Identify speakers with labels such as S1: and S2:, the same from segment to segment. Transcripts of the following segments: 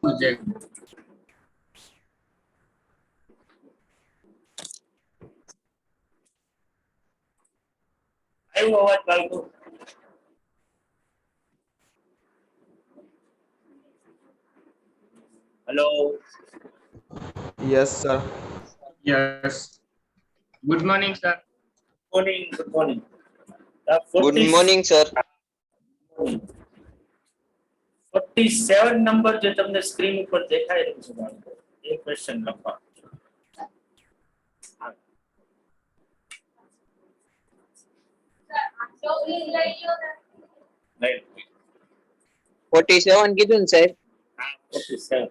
S1: Project. આવ્યો અવાજ બાળકો? Hello.
S2: Yes, sir.
S1: Yes. Good morning, sir. Morning. Good morning.
S3: Good morning, sir.
S1: 47 number જે તમને સ્ક્રીન ઉપર દેખાઈ રહ્યું છે બાળકો, એ ક્વેશ્ચન લખવા. Right.
S3: 47 કીધું ને સાહેબ?
S1: હા, 47.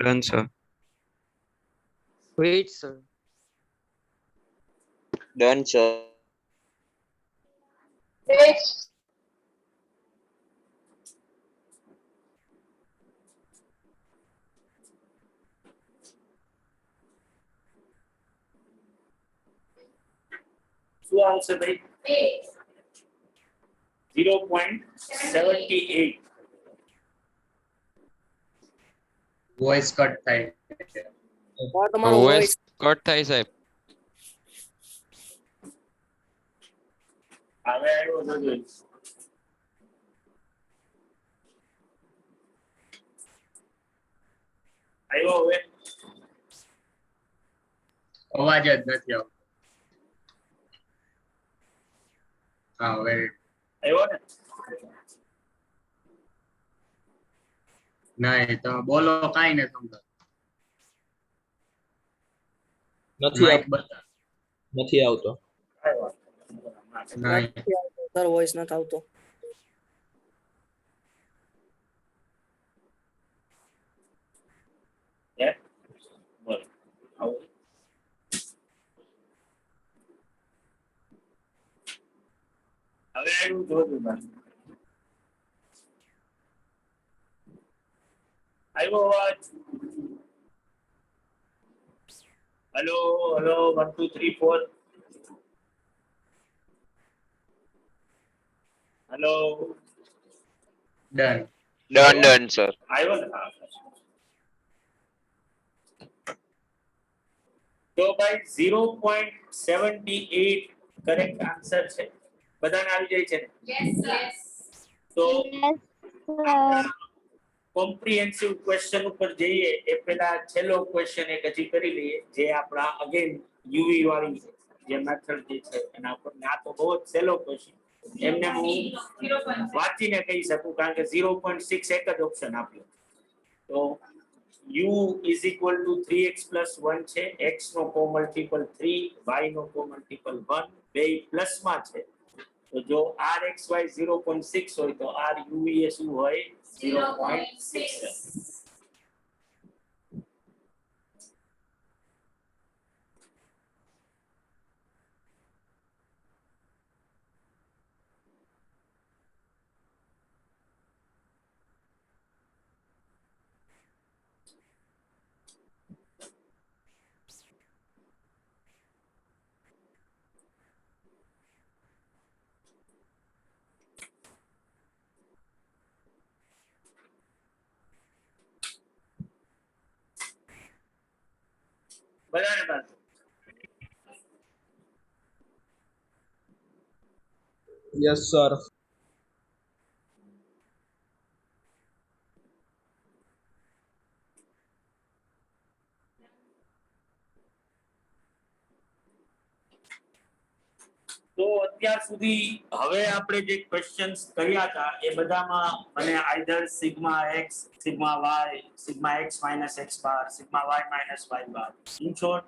S3: Done, sir.
S4: Wait, sir.
S3: Done, sir.
S1: શું આવશે ભાઈ? 0.78. વોઇસ કટ થાય.
S4: તમારો
S5: વોઇસ
S4: voice
S5: કટ થાય સાહેબ.
S1: હવે આવ્યો જોજો. આવ્યો હવે? અવાજ જ નથી આવતો. હા, હવે આવ્યો ને? નહીં, તમે બોલો, કાંઈ ને સમજો.
S2: નથી
S1: બતા.
S2: નથી આવતો.
S1: નહીં.
S4: નથી આવતો, sir, voice નથી આવતો.
S1: બોલો. આવું. હવે આવ્યું જોજો બાજુ. આવ્યો અવાજ? Hello, hello, 1 2 3 4. Hello. Done.
S3: Done, sir.
S1: આવ્યો ને? હા. તો ભાઈ 0.78 કરેક્ટ આન્સર છે. બધાને આવી જાય છે ને? તો કોમ્પ્રિહેન્સિવ ક્વેશ્ચન ઉપર જઈએ એ પહેલા છેલ્લો ક્વેશ્ચન એક હજી કરી લઈએ, જે આપણા અગેન યુવી વાળી જે મેથડ જે છે એના પર. આ તો બહુ જ સહેલો ક્વેશ્ચન, એમને હું વાંચીને કહી શકું, કારણ કે 0.6 એક જ ઓપ્શન આપ્યો. તો u is equal to 3x plus 1 છે, x નો કોમલ્ટિપલ 3, y નો કોમલ્ટિપલ 1, બે પ્લસ માં છે. તો જો rxy 0.6 હોય તો ruv એ શું હોય? 0.6. બધાને બાદ
S2: યસ સર.
S1: તો અત્યાર સુધી હવે આપણે જે ક્વેશ્ચન્સ કર્યા હતા એ બધામાં મને either sigma X, sigma Y, sigma X minus X bar, sigma Y minus Y bar, in short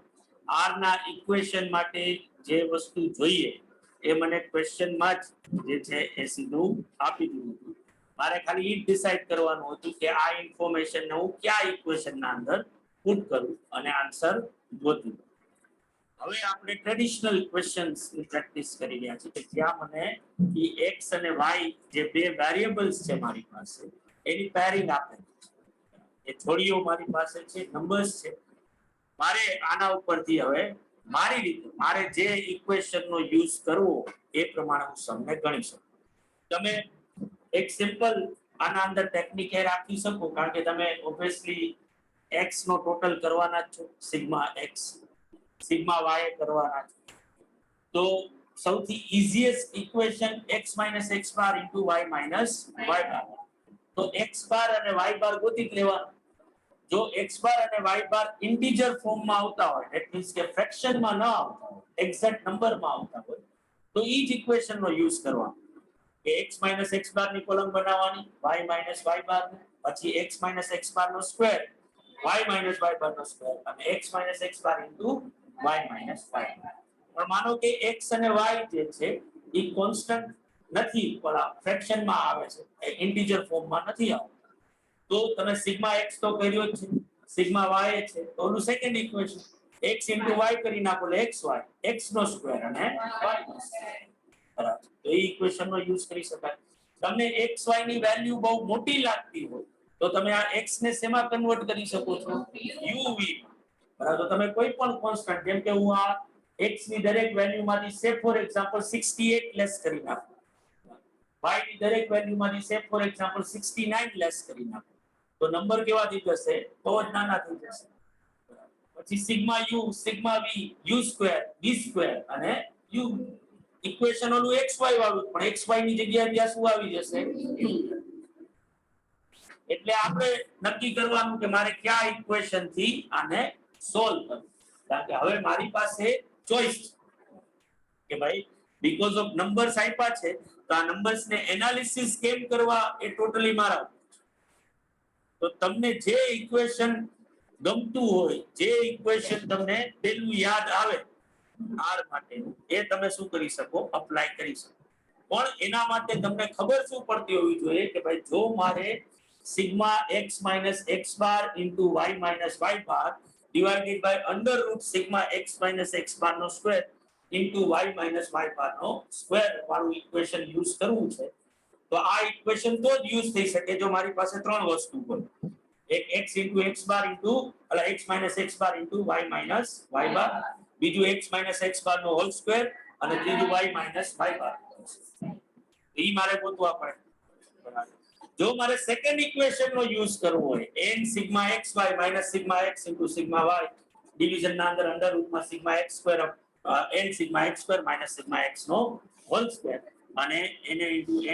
S1: R ના ઇક્વેશન માટે જે વસ્તુ જોઈએ એ મને ક્વેશ્ચનમાં જ જે છે એ સીધું આપી દીધું હતું. મારે ખાલી એ ડિસાઇડ કરવાનું હતું કે આ ઇન્ફોર્મેશન ને હું કયા ઇક્વેશન ના અંદર પુટ કરું અને આન્સર ગોતું. હવે આપણે ટ્રેડિશનલ ક્વેશ્ચન્સ ની પ્રેક્ટિસ કરી રહ્યા છીએ કે જ્યાં મને x અને y જે બે વેરિયેબલ્સ છે મારી પાસે એની પેરિંગ આપે છે. એ જોડીઓ મારી પાસે છે, નંબર્સ છે. મારે આના ઉપરથી હવે મારી રીતે મારે જે ઇક્વેશન નો યુઝ કરવો એ પ્રમાણે હું સમને ગણી શકું. તમે એક સિમ્પલ આના અંદર ટેકનિક એ રાખી શકો કારણ કે તમે ઓબ્વિયસલી x નો ટોટલ કરવાના જ છો, સિગ્મા x સિગ્મા y કરવાના છે. તો સૌથી ઈઝીએસ્ટ equation x - x bar y - y બાર. તો x બાર અને y બાર ગોતી લેવાનું. જો x બાર અને y બાર ઇન્ટીજર ફોર્મમાં આવતા હોય ધેટ મીન્સ કે ફ્રેક્શનમાં ન આવતા હોય, એક્ઝેક્ટ નંબરમાં આવતા હોય તો ઈ જ ઇક્વેશન નો યુઝ કરવાનો કે x - x બાર ની કોલમ બનાવવાની, y - y બાર ની, પછી x - x બાર નો સ્ક્વેર, y - y બાર નો સ્ક્વેર અને x - x bar y - y. પણ માનો કે x અને y જે છે ઈ કોન્સ્ટન્ટ નથી, પણ ફ્રેક્શનમાં આવે છે, ઇન્ટીજર ફોર્મમાં નથી આવતા. તો તમે સિગ્મા x તો કર્યો જ છે, સિગ્મા y છે, તો ઓનું સેકન્ડ ઇક્વેશન x y કરી નાખો એટલે xy, x નો સ્ક્વેર અને y નો સ્ક્વેર. બરાબર. તો એ ઇક્વેશન નો યુઝ કરી શકાય. તમને xy ની વેલ્યુ બહુ મોટી લાગતી હોય તો તમે આ x ને શેમાં કન્વર્ટ કરી શકો છો? uv. બરાબર. તો તમે કોઈ પણ કોન્સ્ટન્ટ જેમ કે હું આ x ની દરેક વેલ્યુમાંથી સે ફોર એક્ઝામ્પલ 68 લેસ કરી નાખું, y ની દરેક વેલ્યુમાંથી સે ફોર એક્ઝામ્પલ 69 લેસ કરી નાખું, તો નંબર કેવા થઈ જશે? બહુ જ નાના થઈ જશે. પછી sigma u, sigma v, u square, v square અને u. ઇક્વેશન ઓલું xy વાળું પણ xy ની જગ્યાએ ત્યાં શું આવી જશે? u. એટલે આપણે નક્કી કરવાનું કે મારે કયા ઇક્વેશન થી આને સોલ્વ કરવું. કારણ કે હવે મારી પાસે ચોઈસ કે ભાઈ બીકોઝ ઓફ નંબર્સ આપ્યા છે તો આ નંબર્સ ને એનાલિસિસ કેમ કરવા એ ટોટલી મારા ઉપર છે. તો તમને જે ઇક્વેશન ગમતું હોય, જે ઇક્વેશન તમને પેલું યાદ આવે r માટે એ તમે શું કરી શકો? અપ્લાય કરી શકો. પણ એના માટે તમને ખબર શું પડતી હોવી જોઈએ કે ભાઈ જો મારે sigma x - x bar y - y bar divided by under root sigma x - x bar નો square into y - y bar નો સ્ક્વેર વાળું ઇક્વેશન યુઝ કરવું છે તો આ ઇક્વેશન તો જ યુઝ થઈ શકે જો મારી પાસે ત્રણ વસ્તુ હોય. એક x * x બાર x - x bar y - y બાર, બીજું x - x બાર નો હોલ સ્ક્વેર અને ત્રીજું y - y બાર. ઈ મારે ગોતવા પડે. બરાબર. જો મારે સેકન્ડ ઇક્વેશન નો યુઝ કરવો હોય n sigma xy - sigma x sigma y division ના અંદર અંડર રૂટમાં sigma x square n sigma x square - sigma x નો હોલ સ્ક્વેર અને એને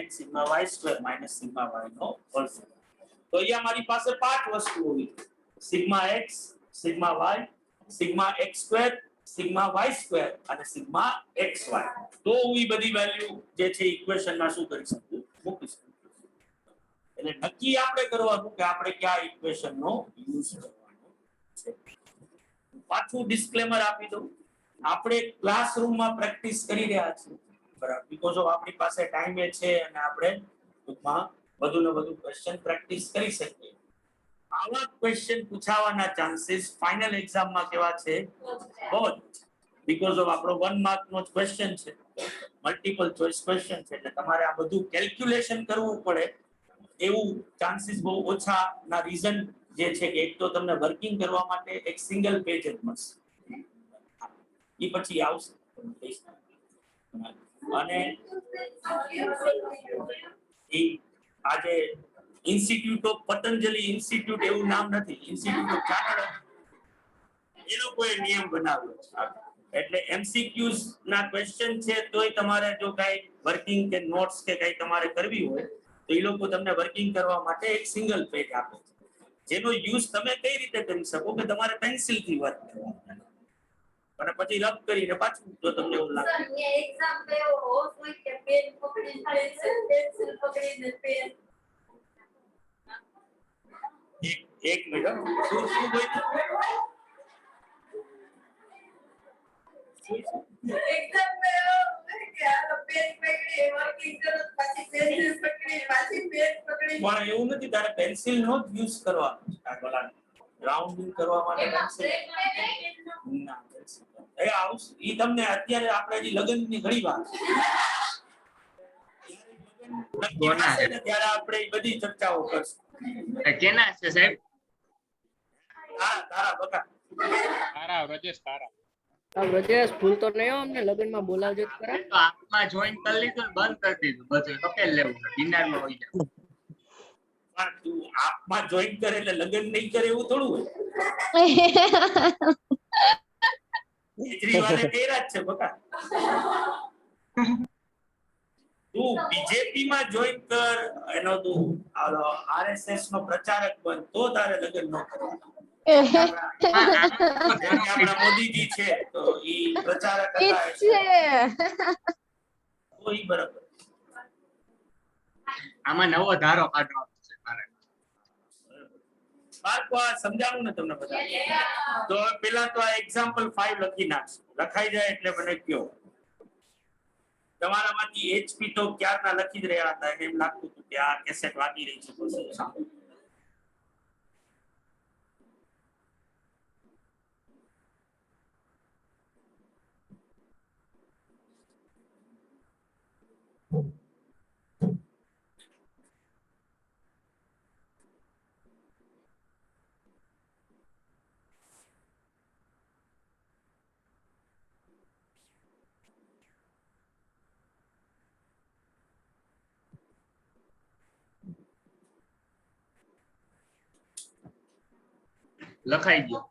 S1: n sigma y square - sigma y નો હોલ સ્ક્વેર. તો અહીંયા મારી પાસે પાંચ વસ્તુ હોવી sigma x, sigma y, sigma x square, sigma y square અને સિગ્મા xy. તો હું ઈ બધી વેલ્યુ જે છે ઇક્વેશન માં શું કરી શકું? મૂકી શકું. એટલે નક્કી આપણે કરવાનું કે આપણે કયા ઇક્વેશન નો યુઝ કરવાનો છે. પાછું ડિસ્ક્લેમર આપી દઉં, આપણે ક્લાસરૂમમાં પ્રેક્ટિસ કરી રહ્યા છીએ. બરાબર. બીકોઝ ઓફ આપણી પાસે ટાઈમ છે અને આપણે ટૂંકમાં વધુ ને વધુ ક્વેશ્ચન પ્રેક્ટિસ કરી શકીએ. આવા ક્વેશ્ચન પૂછાવાના ચાન્સીસ ફાઇનલ એક્ઝામમાં કેવા છે? બહુ જ. બીકોઝ ઓફ આપણો 1 માર્ક નો જ ક્વેશ્ચન છે, મલ્ટિપલ ચોઇસ ક્વેશ્ચન છે, એટલે તમારે આ બધું કેલ્ક્યુલેશન કરવું પડે એવું ચાન્સીસ બહુ ઓછા ના રીઝન જે છે કે એક તો તમને વર્કિંગ કરવા માટે એક સિંગલ પેજ જ મળશે, એ પછી આવશે. અને આજે ઇન્સ્ટિટ્યૂટ ઓફ પતંજલિ ઇન્સ્ટિટ્યૂટ એવું નામ નથી, ઇન્સ્ટિટ્યૂટ ઓફ ચાર્ટર્ડ એ લોકોએ નિયમ બનાવ્યો છે. એટલે MCQs ના ક્વેશ્ચન છે તોય તમારે જો કઈ વર્કિંગ કે નોટ્સ કે કઈ તમારે કરવી હોય તો એ લોકો તમને વર્કિંગ કરવા માટે એક સિંગલ પેજ આપે છે, જેનો યુઝ તમે કઈ રીતે કરી શકો કે તમારે પેન્સિલ થી વર્ક કરવાનું અને પછી રબ કરીને પાછું જો તમને એવું લાગે
S5: સર ये एग्जाम पे वो कोई के पेन पकड़ी पेंसिल पकड़ी पेन
S1: એક મિનિટ હો. શું બોલ્યું?
S5: एग्जाम पे क्या पेन पकड़ी वर्किंग करो पाછી पेंसिल पकड़ी पाછી पेन पकड़ी
S1: પણ એવું નથી, તારે પેન્સિલ નો જ યુઝ કરવાનો આ ગળા રાઉન્ડિંગ કરવા માટે પેન્સિલ ના pencil. એ આવું ઈ તમને અત્યારે આપણે જે લગ્નની ઘણી વાત છે. લગ્ન નક્કી થશે ને ત્યારે આપણે ઈ બધી ચર્ચાઓ કરશું.
S6: કેના છે સાહેબ?
S1: હા તારા બકા
S6: તારા રજેશ તારા.
S4: બ્રજેશ ભૂલ તો નહીં હો, અમને લગ્નમાં બોલાવજો જ ખરા.
S6: તો આપમાં જોઈન કરી લીધું ને બંધ કરી દીધું બધું ટકેલ લેવું છે ડિનરમાં હોય જાય.
S1: પણ તું આપમાં જોઈન કરે એટલે લગ્ન નહીં કરે એવું થોડું હોય. કેજરીવાલે કર્યા જ છે બકા. તું બીજેપી માં જોઈન કર, એનો તું RSS નો પ્રચારક બન તો તારે લગ્ન ન કરવાનું. આપણા મોદીજી છે તો ઈ પ્રચારક હતા તો ઈ બરાબર.
S6: આમાં નવો ધારો કાઢવાનો છે મારે.
S1: બાળકો આ સમજાવું ને તમને બધા. તો હવે પેલા તો આ એક્ઝામ્પલ 5 લખી નાખશો. લખાઈ જાય એટલે મને કયો. તમારામાંથી HP તો ક્યારના લખી જ રહ્યા હતા, એમ લાગતું હતું કે આ કેસેટ વાગી રહી છે.
S6: લખાઈ ગયો.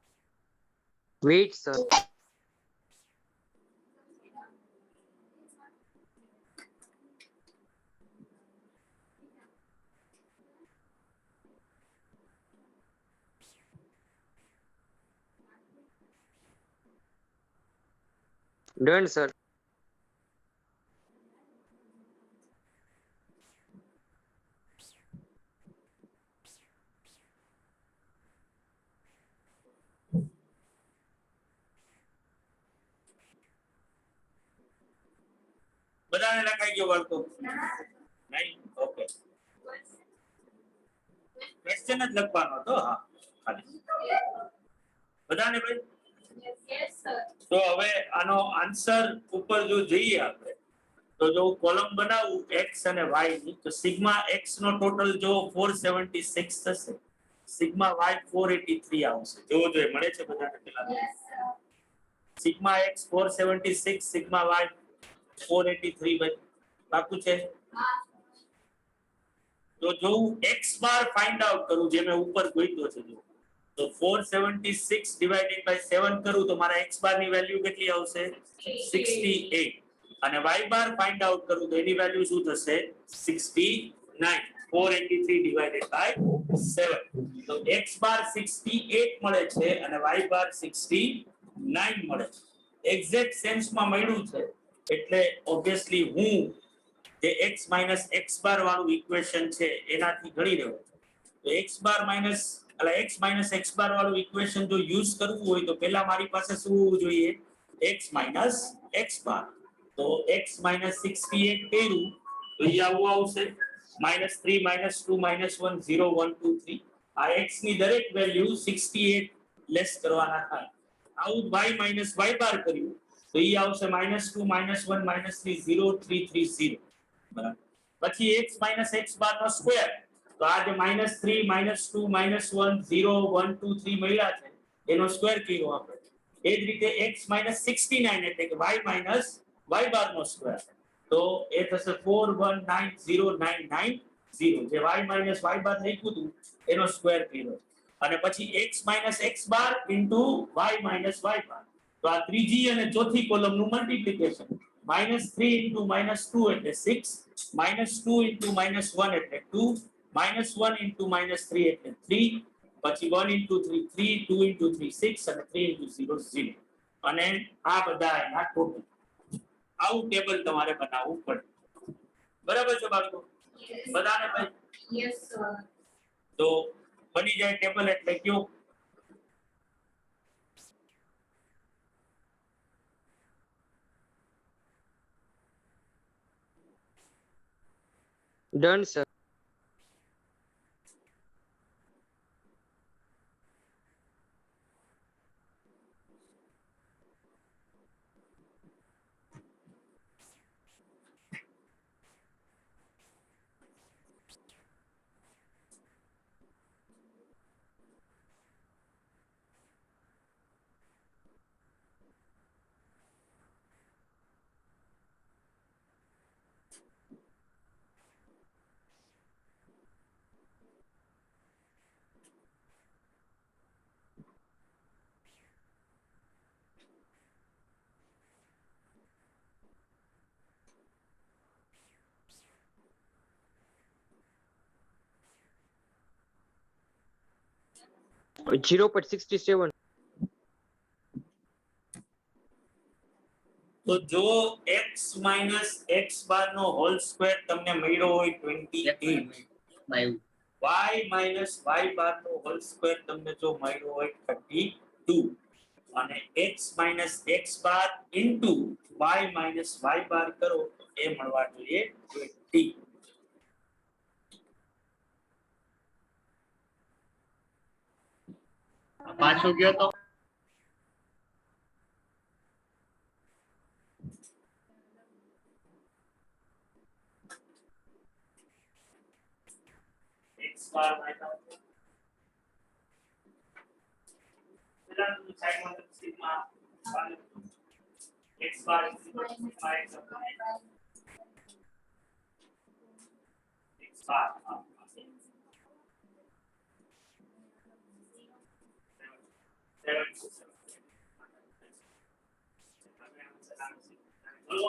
S3: Wait, sir. Done, sir.
S1: બધાને લખાઈ ગયો બાળકો? નહીં? ઓકે. ક્વેશ્ચન જ લખવાનો હતો. હા ખાલી બધાને ભાઈ.
S5: यस सर
S1: તો હવે આનો આન્સર ઉપર જો જોઈએ આપણે તો જો કોલમ બનાવું x અને y ની તો સિગ્મા x નો ટોટલ જો 476 થશે, સિગ્મા y 483 આવશે. જોવો જોઈએ મળે છે બધાને પેલા.
S5: Yes sir
S1: sigma x 476, sigma y 483 ભાઈ બાકુ છે. તો જો હું x બાર ફાઇન્ડ આઉટ કરું જે મેં ઉપર ગોઈતો છે જો તો 476 ડિવાઇડેડ બાય 7 કરું તો મારા x બાર ની વેલ્યુ કેટલી આવશે? 68. અને y બાર ફાઇન્ડ આઉટ કરું તો એની વેલ્યુ શું થશે? 69. 483 ડિવાઇડેડ બાય 7 તો x બાર 68 મળે છે અને y બાર 69 મળે છે. એક્ઝેક્ટ સેન્સ માં મળ્યું છે એટલે ઓબ્વિયસલી હું જે x - x બાર વાળું ઇક્વેશન છે એનાથી ગણી રહ્યો છું. તો x બાર માઈનસ એટલે x - x બાર વાળું ઇક્વેશન જો યુઝ કરવું હોય તો પહેલા મારી પાસે શું હોવું જોઈએ? x - x બાર. તો x - 68 કર્યું તો એ આવું આવશે -3 - 2 - 1 0 1 2 3. આ x ની દરેક વેલ્યુ 68 લેસ કરવાના થાય. આવું y - y બાર કર્યું તો એ આવશે -2 - 1 - 3 0 3 3 0. બરાબર. પછી x - x બાર નો સ્ક્વેર તો આ જે -3 - 2 - 1 0 1 2 3 મળ્યા છે એનો સ્ક્વેર કર્યો આપણે. એ જ રીતે x - 69 એટલે કે y - y બાર નો સ્ક્વેર તો એ થશે 419099 0 જે y - y બાર લખ્યું હતું એનો સ્ક્વેર કર્યો. અને પછી x minus x bar into y minus y bar. તો આ ત્રીજી અને ચોથી કોલમનું મલ્ટીપ્લિકેશન. -3 into -2 એટલે 6, -2 into -1 એટલે 2, -1 into -3 એટલે 3, પછી 1 into 3 3, 2 into 3 6 અને 3 into 0 0. અને આ બધા એના ટોટલ. આવું ટેબલ તમારે બનાવવું પડે. બરાબર છે બાળકો? બધાને ભાઈ?
S5: Yes, sir.
S1: તો બની જાય ટેબલ એટલે કયો?
S3: Done, sir. Zero point 67.
S1: તો જો x minus x bar નો હોલ સ્ક્વેર તમને મળ્યો હોય 28, y minus y bar નો હોલ સ્ક્વેર તમને જો મળ્યો હોય 32 અને x minus x bar into y minus y bar કરો તો એ મળવા જોઈએ 20.
S6: પાછું ગયો તો
S1: x bar minus પેલા સાઈડમાં sigma x bar is equal to sigma x upon x bar.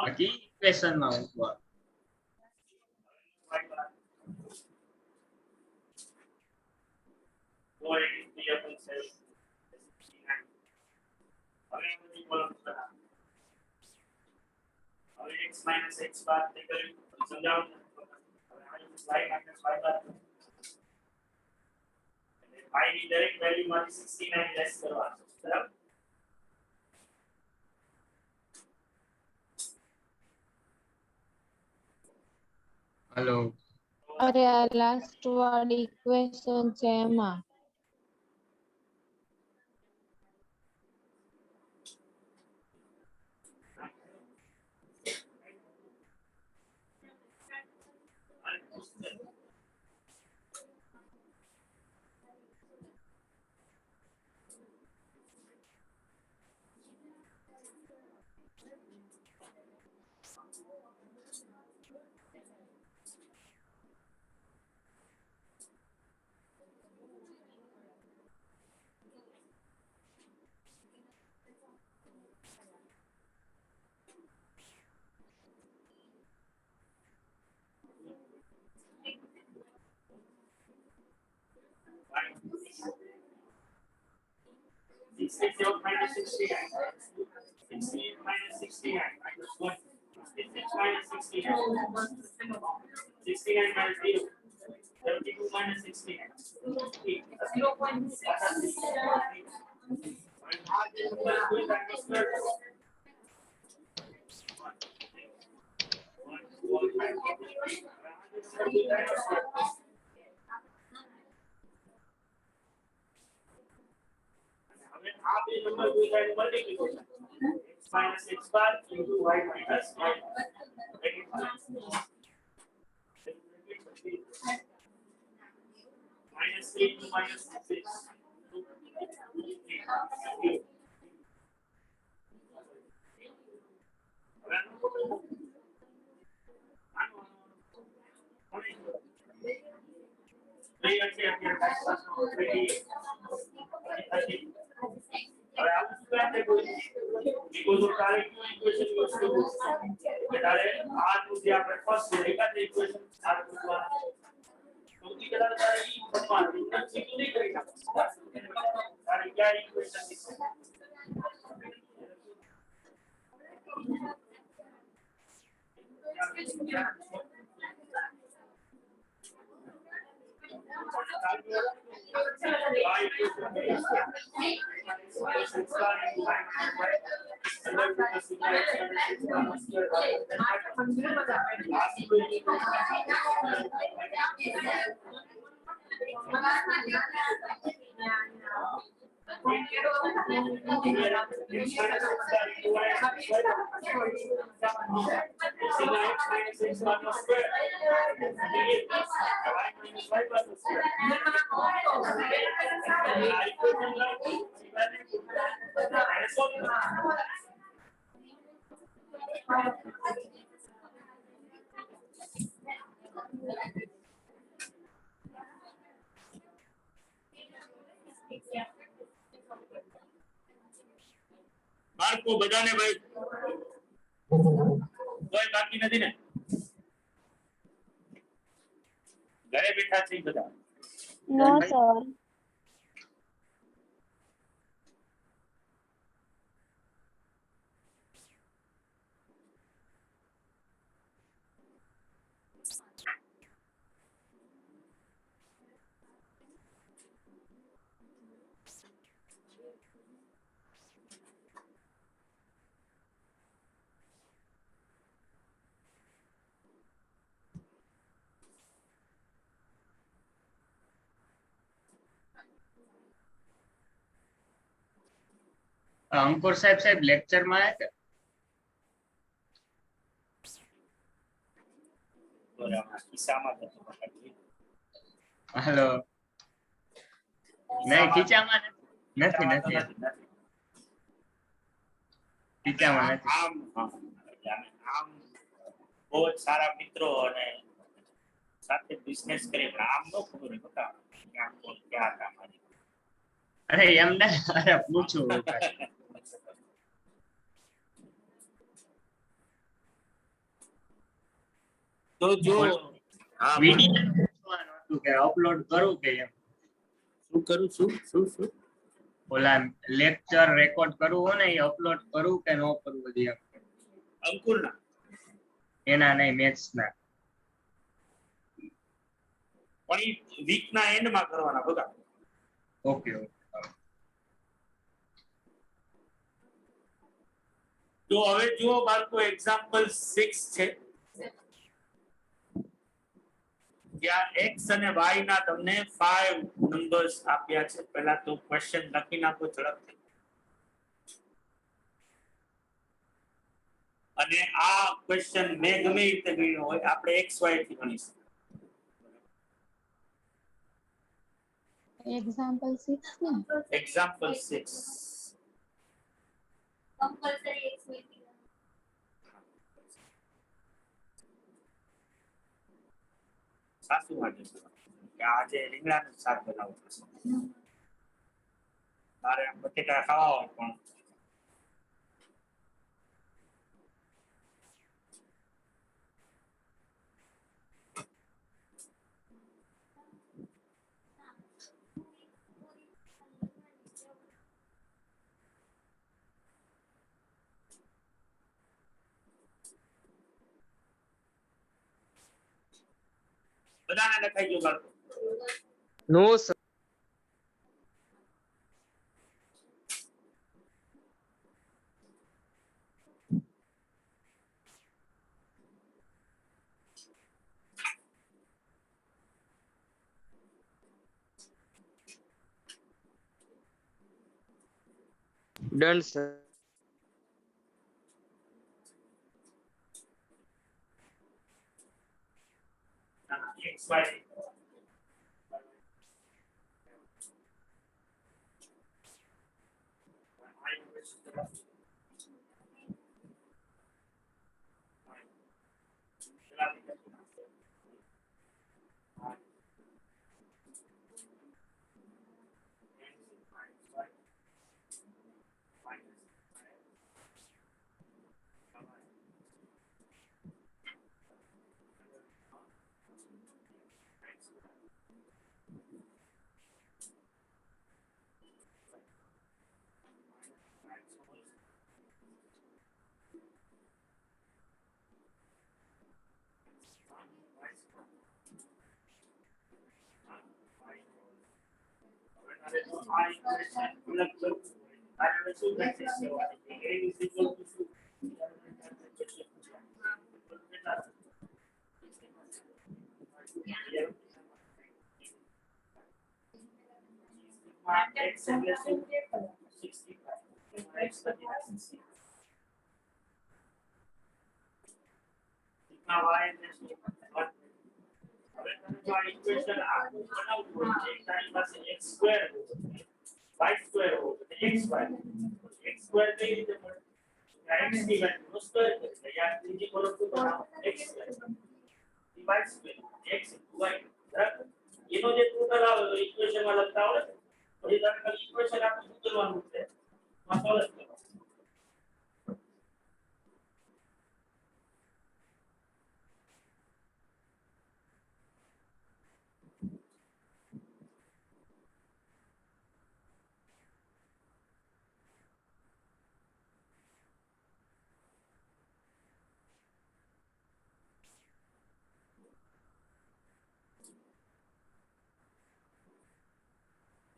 S6: પછી ઇક્વેશન માં મૂકવા.
S1: x minus x bar થઈ ગયું સમજાવો. y minus y bar y ની દરેક વેલ્યુ માંથી 69 લેસ કરવાનું. બરાબર?
S6: હલો
S7: અરે આ લાસ્ટ વાળી ઇક્વેશન છે એમાં
S1: This is your minus 69. 68 minus 69 minus 1. 66 minus 69. 69 minus 0. 72 minus 69. 0.5. આ બે નંબર ગુસાઈનું multiplication x minus x bar into y minus y bar. -3 into -6. સાથે કોઈ because of તારે ઇક્વેશન યુઝ કરવું તારે આ જે આપણે ફર્સ્ટ છે એકાદ ઇક્વેશન આ પૂછવાનું સૌથી પહેલા તારે ઈ પૂછવાનું ઇન્ટરસીટ નહીં કરી નાખો તારે ક્યાં ઇક્વેશન બાળકો બધાને ભાઈ કોઈ બાકી નથી ને ઘરે બેઠા છે બધા
S7: નો સર
S6: અંકુર સાહેબ લેક્ચર માં આયા
S1: બરાબર કિસ્સામાં તો
S6: હેલો નહીં ખીચામાં નથી ખીચામાં નથી
S1: આમ આમ બહુ જ સારા મિત્રો અને સાથે બિઝનેસ કરે પણ આમ નો ખબર હોય બતા ક્યાં કોણ ક્યાં કામ
S6: અરે એમને અરે પૂછું
S1: તો જો હા
S6: વિડિયો પૂછવાનું હતું કે અપલોડ કરું કે એમ
S1: શું કરું શું
S6: ઓલા લેક્ચર રેકોર્ડ કરવું હોય ને એ અપલોડ કરું કે નો કરવું બધી એમ
S1: અંકુરના
S6: એના નહીં મેથ્સ ના
S1: પણ ઈ વીક ના એન્ડ માં કરવાના બધા
S6: ઓકે
S1: તો હવે જુઓ બાળકો એક્ઝામ્પલ 6 છે ત્યાં x અને y ના તમને 5 નંબર્સ આપ્યા છે પહેલા તો ક્વેશ્ચન લખી નાખો ઝડપથી અને આ ક્વેશ્ચન મેં ગમે રીતે ગણ્યો હોય આપણે x y થી ગણીશું
S7: એક્ઝામ્પલ 6 ને
S1: એક્ઝામ્પલ 6
S5: कंपल्सरी एक्स में
S1: સાસુ માટે કે આજે રીંગણાનું શાક બનાવવું પડશે તારે આમ બટેટા ખાવા હોય પણ બધાને લખાઈ ગયું બાળકો
S3: નો sir done sir
S1: x y minus આ ઇક્વેશન અલગ કરવું કારણ શું પ્રેક્ટિસ કરવાની છે a is equal to શું x એટલે શું 65 x સિગ્મા y એટલે શું હવે તમે આ ઇક્વેશન આખું બનાવવું હોય છે તારી પાસે x2 y2 હોય તો xy કઈ રીતે મળે x ની વેલ્યુ સ્ક્વેર એટલે યાર ત્રીજી કોલમ તો બનાવો x2 y2 x y બરાબર એનો જે ટોટલ આવે તો ઇક્વેશન માં લખતા આવડે પછી તમે ખાલી ઇક્વેશન આખું શું કરવાનું છે માં સોલ્વ કરો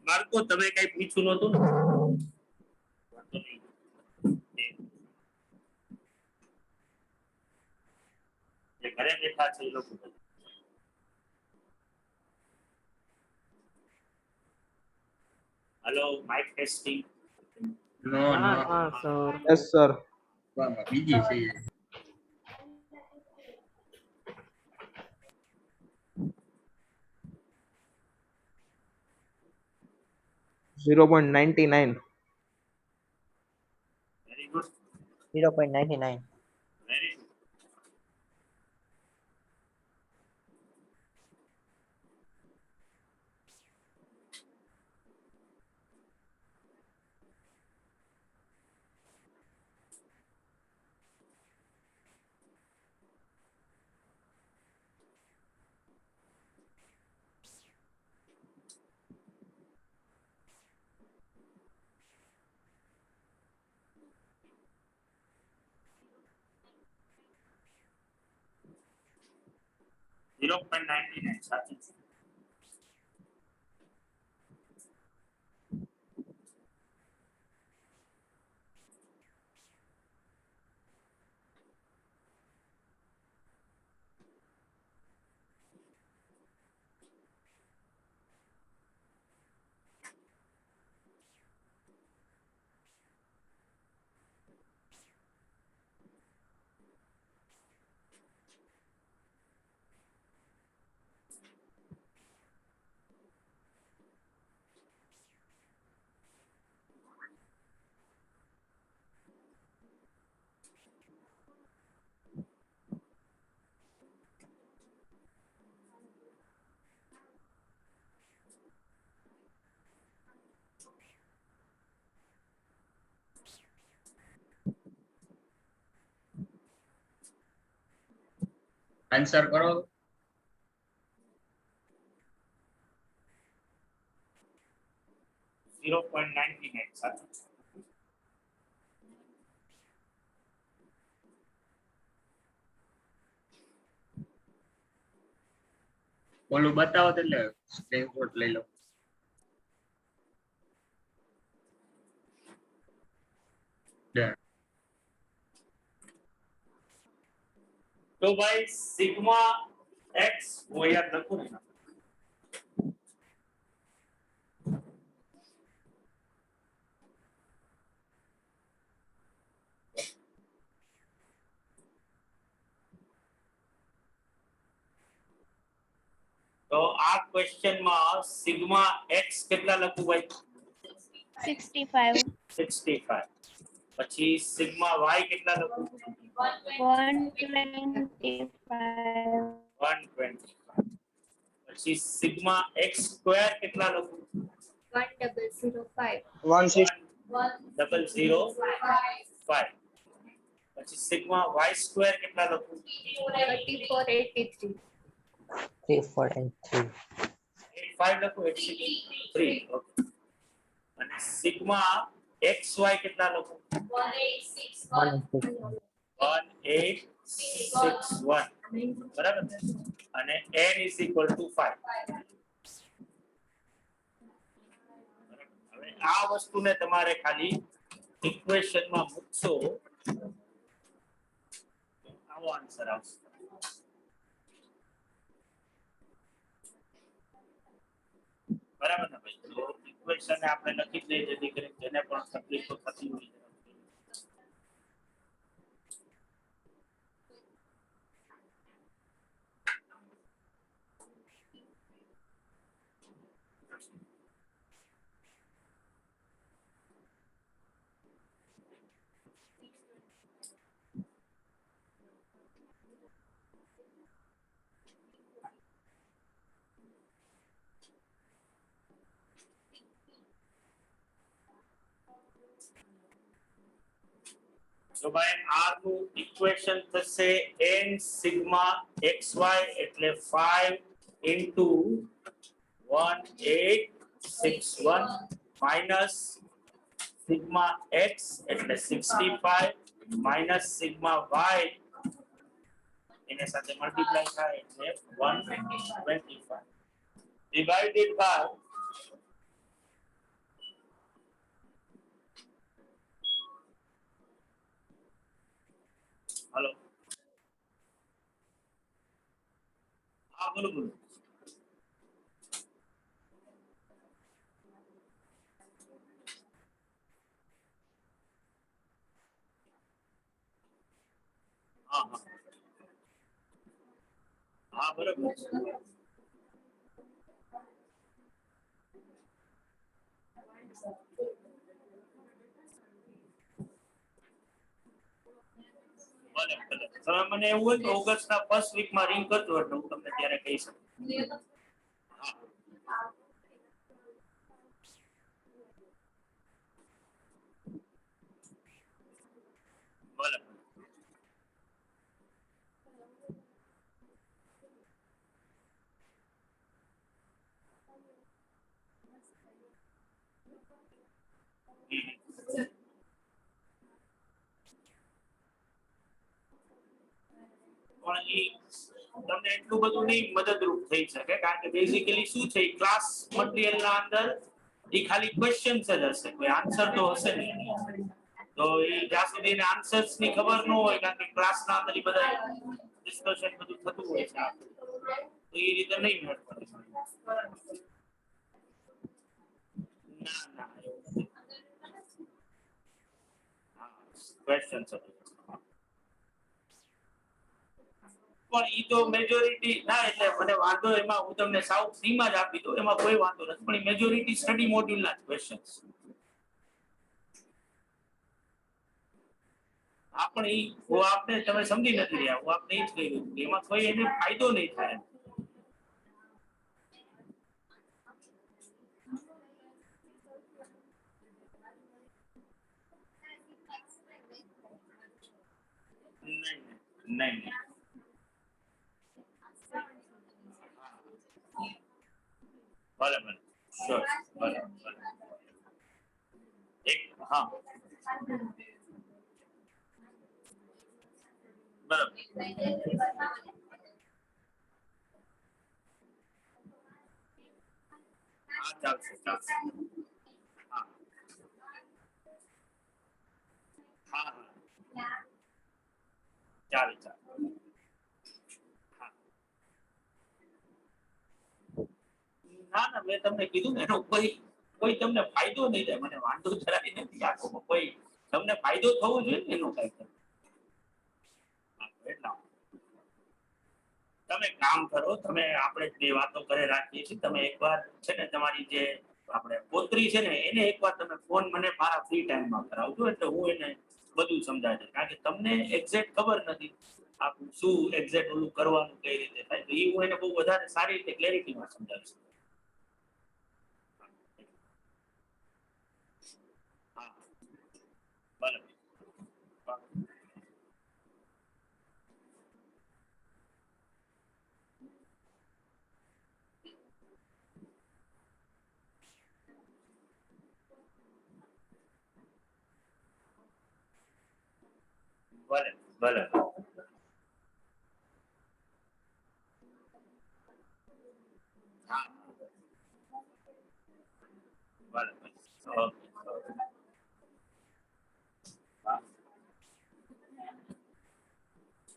S1: બાળકો તમે કઈ પૂછ્યું નહોતું ને વાંધો નહીં. જે ઘરે બેઠા છે એ લોકો હેલો માઇક ટેસ્ટિંગ
S6: નો નો
S4: હા સર
S2: Yes, sir.
S6: બીજી છે
S2: 0.99.
S1: Very good
S8: 0.99.
S1: Very good zero point 99 સાચું છે
S6: આન્સર કરો
S1: 0.99 સાચું છે
S6: ઓલું બતાવો તો એટલે સ્ક્રીનશોટ લઈ લો
S1: તો ભાઈ સિગ્મા x હું યાદ લખું ને તો આ ક્વેશ્ચન માં સિગ્મા x કેટલા લખું ભાઈ
S7: 65.
S1: 65 પછી સિગ્મા y કેટલા લખું
S7: 125.
S1: 125 પછી સિગ્મા x સ્ક્વેર કેટલા લખું
S5: 1005.
S1: 1005 પછી સિગ્મા y સ્ક્વેર કેટલા લખું
S5: 3483.
S8: 3, 4, and 3.
S1: 85 લખું 83 ઓકે અને સિગ્મા xy કેટલા લખું
S5: 1861.
S1: 1861 બરાબર ને અને n = 5 આ વસ્તુને તમારે ખાલી ઇક્વેશનમાં મૂકશો, આવો આન્સર આવશે. બરાબર ને ભાઈ? તો ઇક્વેશન આપણે લખી દઈએ જેથી કરીને જેને પણ તકલીફો થતી હોય. તો ભાઈ r નું ઇક્વેશન થશે n સિગ્મા xy એટલે 5 into 1861 minus સિગ્મા x એટલે 65 minus સિગ્મા y એને સાથે મલ્ટીપ્લાય થાય એટલે 125 divided by हेलो हाँ बोलो बोलो हाँ हाँ हाँ बराबर ભલે ભલે તમે મને એવું હોય તો ઓગસ્ટના ફર્સ્ટ વીકમાં રિંગ કરજો એટલે હું તમને ત્યારે કહી શકું. હા ભલે પણ ઈ તમને એટલું બધું નહીં મદદરૂપ થઈ શકે કારણ કે બેઝિકલી શું છે ક્લાસ મટીરીયલના અંદર ઈ ખાલી ક્વેશ્ચન્સ જ હશે, કોઈ આન્સર તો હશે નહીં. તો ઈ જ્યાં સુધી એને આન્સર્સ ની ખબર ન હોય કારણ કે ક્લાસના અંદર ઈ બધા ડિસ્કશન બધું થતું હોય છે તો એ રીતે નહીં મેળ પડે. ના ના એવું નથી. હા ક્વેશ્ચન્સ પણ ઈ તો મેજોરિટી ના એટલે મને વાંધો એમાં હું તમને સાઉથ સીમાં જ આપી દઉં એમાં કોઈ વાંધો નથી પણ મેજોરિટી સ્ટડી મોડ્યુલના જ ક્વેશ્ચન્સ. આપણે ઈ હું આપને તમે સમજી નથી રહ્યા હું આપને ઈ જ કહી રહ્યું એમાં કોઈ એને ફાયદો નહીં થાય. નહીં નહીં ભલે ભલે શ્યોર ભલે ભલે એક હા બરાબર હા ચાલશે ચાલશે હા હા હા ચાલે ચાલે હા ના ના મેં તમને કીધું ને એનો કોઈ તમને ફાયદો નહીં થાય મને વાંધો જરાય નથી આખોમાં કોઈ તમને ફાયદો થવો જોઈએ ને એનો કઈ એટલા તમે કામ કરો તમે આપણે બે વાતો કરે રાખીએ છીએ તમે એકવાર છે ને તમારી જે આપણે પોત્રી છે ને એને એકવાર તમે ફોન મને મારા ફ્રી ટાઈમમાં કરાવજો એટલે હું એને બધું સમજાવી દઈશ કારણ કે તમને એક્ઝેક્ટ ખબર નથી આપણું શું એક્ઝેક્ટ ઓલું કરવાનું કઈ રીતે થાય તો એ હું એને બહુ વધારે સારી રીતે ક્લેરિટીમાં સમજાવીશ. હા ભલે ભલે ભલે હા ભલે ભલે ઓકે. હા.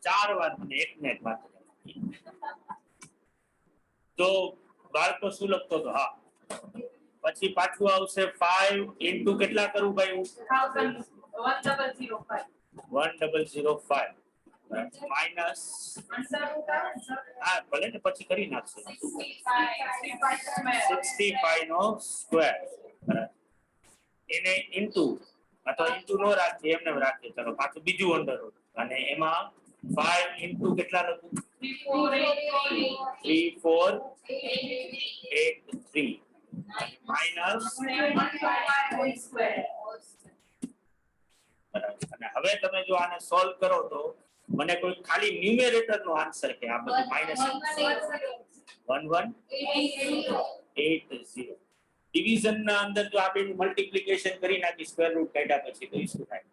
S1: 4 વાર મને એકને એક વાત કરી. તો બાળકો શું લખતો હતો? હા, પછી પાછું આવશે 5 ઇન્ટુ કેટલા કરું ભાઈ હું? 1005 માઇનસ, હા ભલે ને પછી કરી નાખશે 65 નો સ્ક્વેર, એને ઇન્ટુ અથવા ઇન્ટુ નો રાખીએ એમને રાખીએ, ચલો પાછું બીજું અંડર અને એમાં 5 ઇન્ટુ કેટલા લખું? 3483 માઇનસ, અને હવે તમે જો આને સોલ્વ કરો તો મને કોઈ ખાલી ન્યુમેરેટર નો આન્સર કે આ બધું માઈનસ 1180. ડિવિઝન ના અંદર જો આપણે મલ્ટીપ્લિકેશન કરી નાખી સ્ક્વેર રૂટ કાઢ્યા પછી તો શું થાય?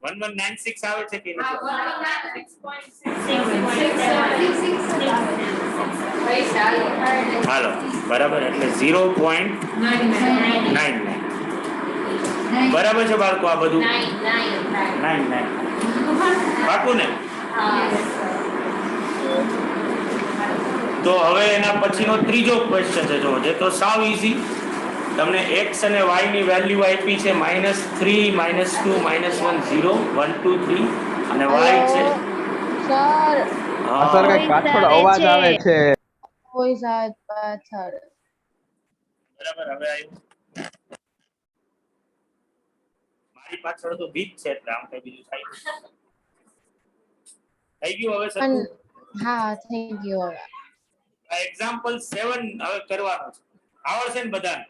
S1: 1196 આવે છે કે નથી? હાલો બરાબર, એટલે 0.99 બરાબર છે બાળકો? આ બધું 99 પાકું ને? તો હવે એના પછીનો ત્રીજો ક્વેશ્ચન છે, જો જે તો સાવ ઈઝી. તમને x અને y ની વેલ્યુ આપી છે -3 -2 -1 0 1 2 3 અને y છે
S7: સર
S2: હા સર કઈક પાછળ અવાજ આવે છે.
S7: કોઈ સાહેબ પાછળ.
S1: બરાબર. હવે આવ્યું મારી પાછળ તો બીજ છે એટલે આમ કઈ બીજું થાય નહીં. થઈ ગયું હવે સરખું?
S7: હા થઈ ગયો હવે.
S1: એક્ઝામ્પલ 7 હવે કરવાનો છે. આવડશે ને બધાને?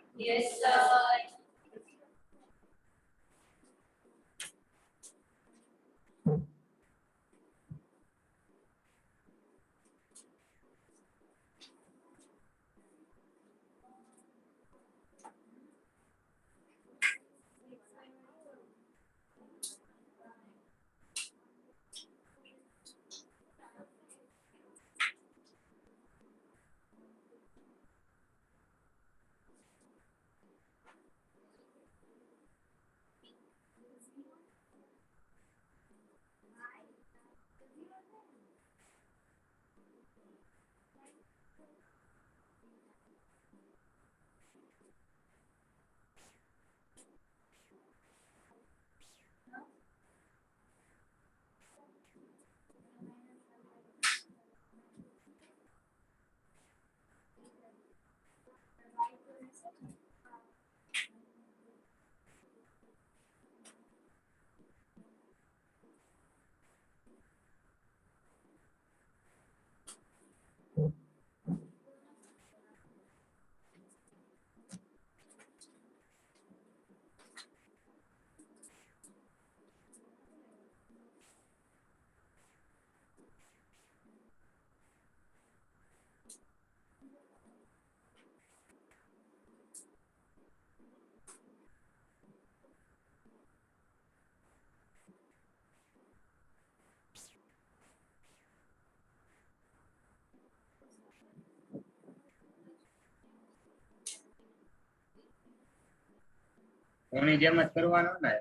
S6: એની જેમ જ કરવાનો ને?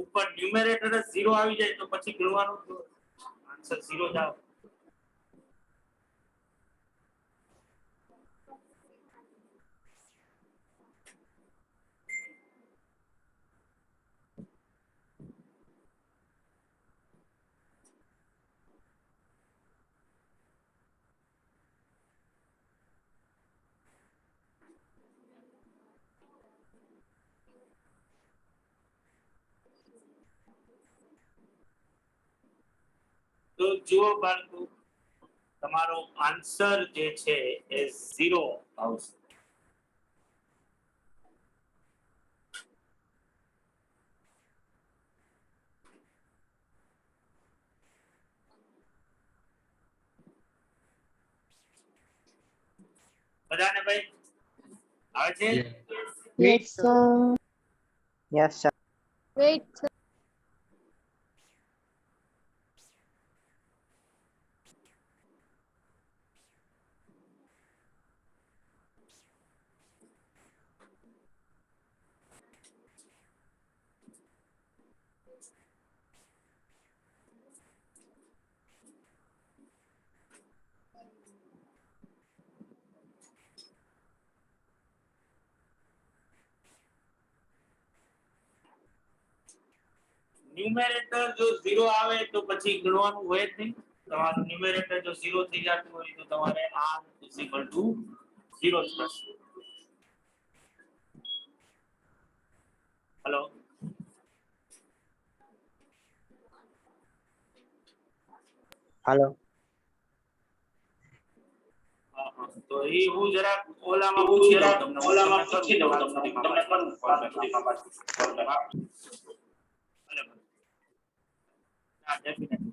S1: ઉપર ન્યુમેરેટર જ 0 આવી જાય તો પછી ગણવાનું તો આન્સર 0 જ આવે. તો જુઓ બાળકો, તમારો આન્સર જે છે એ 0 આવશે. બધાને ભાઈ આવે છે?
S7: Yes, sir.
S8: Yes, sir.
S7: Wait, sir.
S1: Numerator જો 0 આવે તો પછી ગણવાનું હોય જ નહીં. તમારું ન્યુમેરેટર જો 0 થઈ જતું હોય તો તમારે r = 0 જ થશે. Hello,
S8: Hello.
S1: તો એ હું જરા ઓલામાં પૂછી દઉં તમને, ઓલામાં પૂછી દઉં તમને પણ હા, definitely.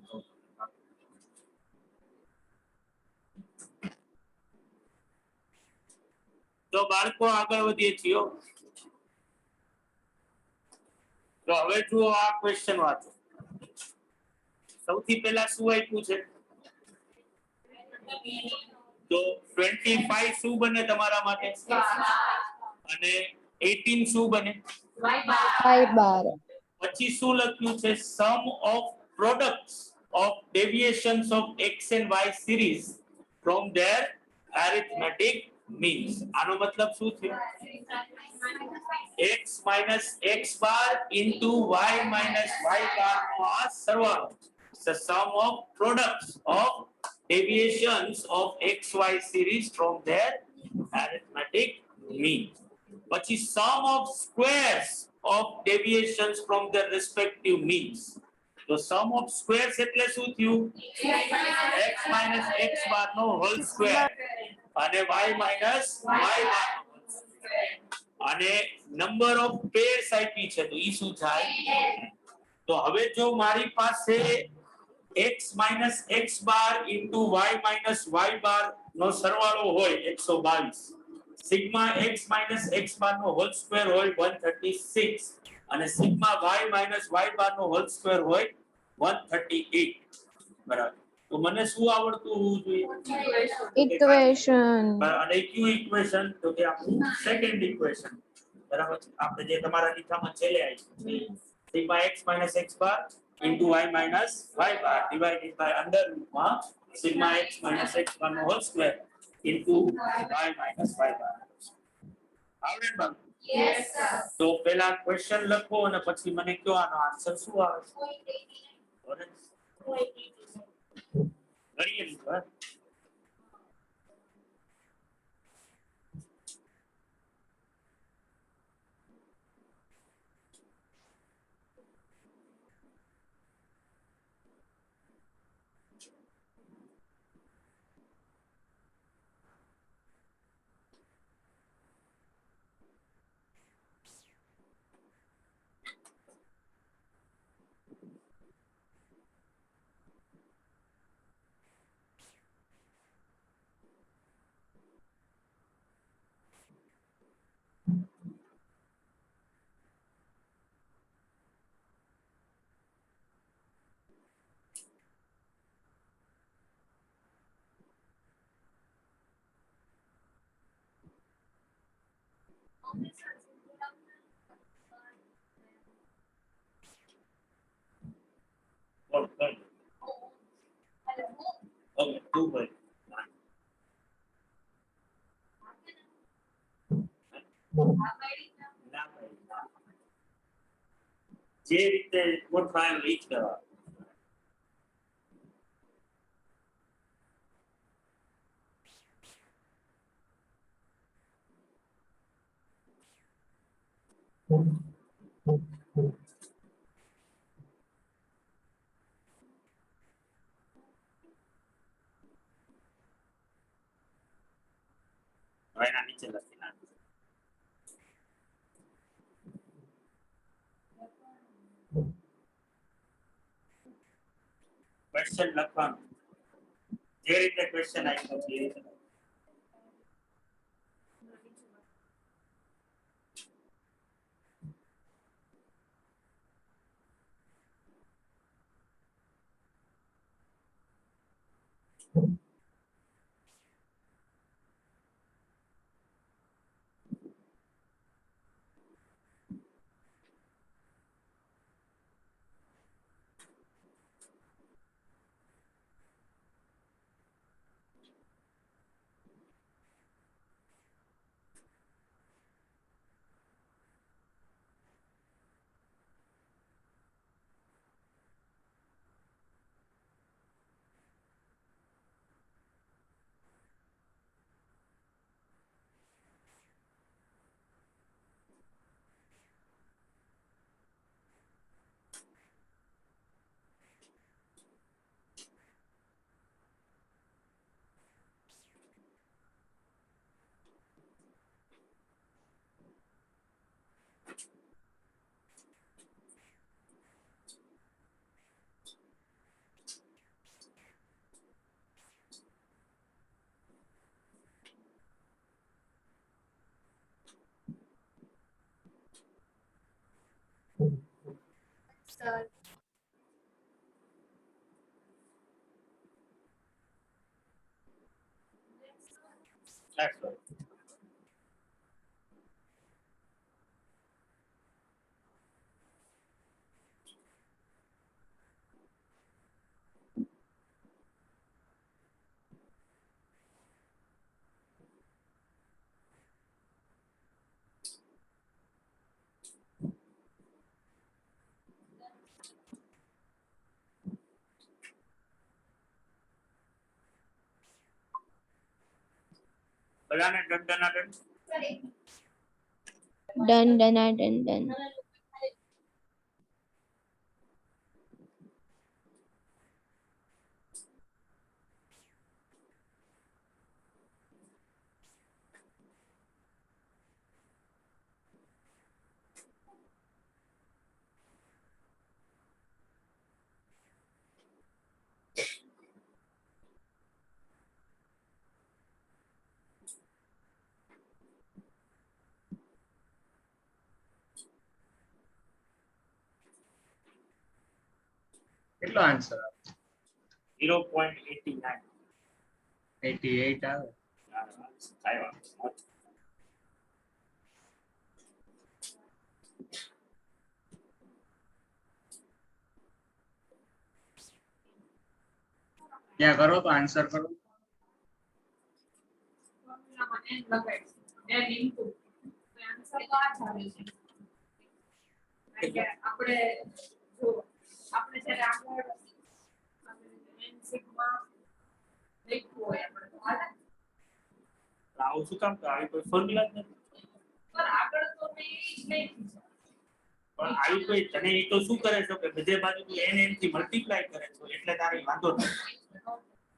S1: તો બાળકો આગળ વધીએ છીએ. તો હવે જુઓ આ ક્વેશ્ચન વાંચો. સૌથી પહેલા શું આપ્યું છે? તો 25 શું બને તમારા માટે? અને 18 શું બને?
S7: Y bar.
S1: પછી શું લખ્યું છે? Sum of products of deviations of x and y series from their arithmetic means. આનો મતલબ શું થયો? x minus x bar into y minus y bar નો આ સરવાળો. The sum of products of deviations of xy series from their arithmetic mean. પછી sum of squares of deviations from their respective means. તો sum of squares એટલે શું થયું? x minus x bar નો whole square અને y minus y bar નો whole square. અને number of pairs આપી છે તો ઈ શું થાય? તો હવે જો મારી પાસે x minus x bar into y minus y bar નો સરવાળો હોય 122, sigma x minus x bar નો whole square હોય 136 અને sigma y minus y bar નો whole square હોય 138. બરાબર. તો મને શું આવડતું હોવું જોઈએ?
S7: Equation.
S1: અને કયું ઇક્વેશન? તો કે આપણું સેકન્ડ ઇક્વેશન. બરાબર. આપણે જે તમારા લીખામાં છેલ્લે આવી છે sigma x minus x bar into y minus y bar divided by under root માં sigma x minus x bar નો whole square into y minus y bar. આવડે ને?
S5: Yes, sir.
S1: તો પહેલા ક્વેશ્ચન લખો અને પછી મને કયો આનો આન્સર શું આવે છે? ગણીએ લીધું, હે? Okay, 2 by જે રીતે ગોઠવાયેલ રીત કરવા. નીચે લખી નાખજો. ક્વેશ્ચન લખવાનું જે રીતે ક્વેશ્ચન આપ્યો છે એ રીતે. That's right. બધાને દંડનાદંડ
S7: ડન ડનાડન ડન.
S6: કેટલો આન્સર આવે?
S1: 0.89.
S6: 88 આવે.
S1: આવ્યા.
S6: ત્યાં કરો તો આન્સર કરો.
S5: આપણે જો આપણે જ્યારે આગળ n સિગ્મા લખવું હોય આપણે તો હાલે
S1: આવું શું કામ કે આવી કોઈ ફોર્મ્યુલા જ નથી.
S5: પણ આગળ તો મેં એ જ લખી છે.
S1: પણ આવી કોઈ તને એ તો શું કરે છો કે બધે બાજુ તું n થી મલ્ટીપ્લાય કરે છો એટલે તારે વાંધો નથી.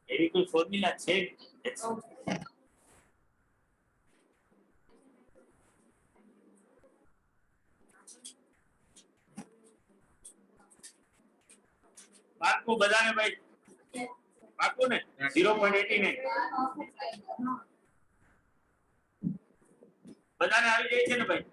S1: એવી કોઈ ફોર્મ્યુલા છે જ નહીં. બાકુ બધાને ભાઈ બાકુ ને 0.89 બધાને આવી જાય છે ને ભાઈ.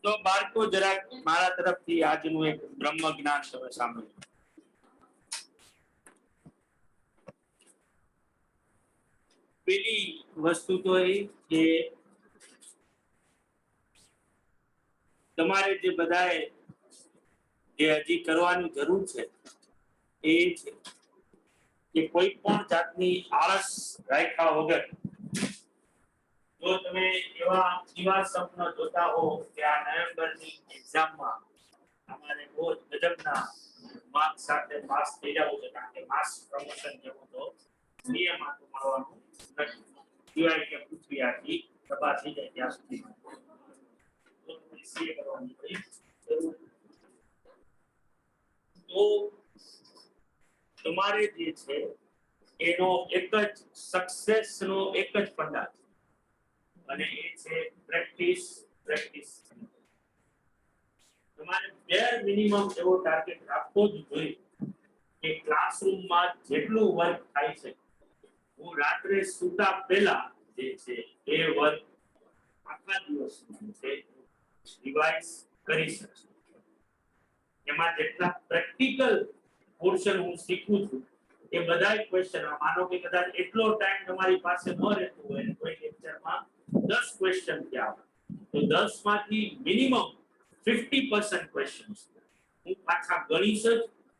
S1: તો બાળકો જરાક મારા તરફથી આજનું એક બ્રહ્મ જ્ઞાન તમે સાંભળ્યું. પેલી વસ્તુ તો એ કે તમારે જે બધાએ જે હજી કરવાની જરૂર છે એ છે કે કોઈ પણ જાતની આળસ રાખ્યા વગર જો તમે એવા સ્વપ્ન જોતા હો કે આ નવેમ્બરની એક્ઝામમાં અમારે બહુ જ ગજબના માર્ક્સ સાથે પાસ થઈ જવું છે કારણ કે માસ પ્રમોશન જેવું તો સીએમાં તો મળવાનું નથી સિવાય કે પૃથ્વી આખી તબાહ થઈ જાય ત્યાં સુધી CA કરવાની કોઈ જરૂર નથી. તો તમારે જે છે એનો એક જ સક્સેસ નો એક જ પંડા છે અને એ છે પ્રેક્ટિસ. તમારે બેર મિનિમમ એવો ટાર્ગેટ રાખવો જ જોઈએ કે ક્લાસરૂમમાં જેટલું વર્ક થાય છે હું રાત્રે સૂતા પહેલા જે છે એ વર્ક આખા દિવસમાં છે રિવાઇઝ કરી શકું. એમાં જેટલા પ્રેક્ટિકલ પોર્શન હું શીખું છું એ બધાય ક્વેશ્ચન, માનો કે કદાચ એટલો ટાઈમ તમારી પાસે ન રહેતો હોય અને કોઈ લેક્ચરમાં 10 ક્વેશ્ચન થયા તો 10 માંથી મિનિમમ 50% ક્વેશ્ચન્સ હું પાછા ગણીશ જ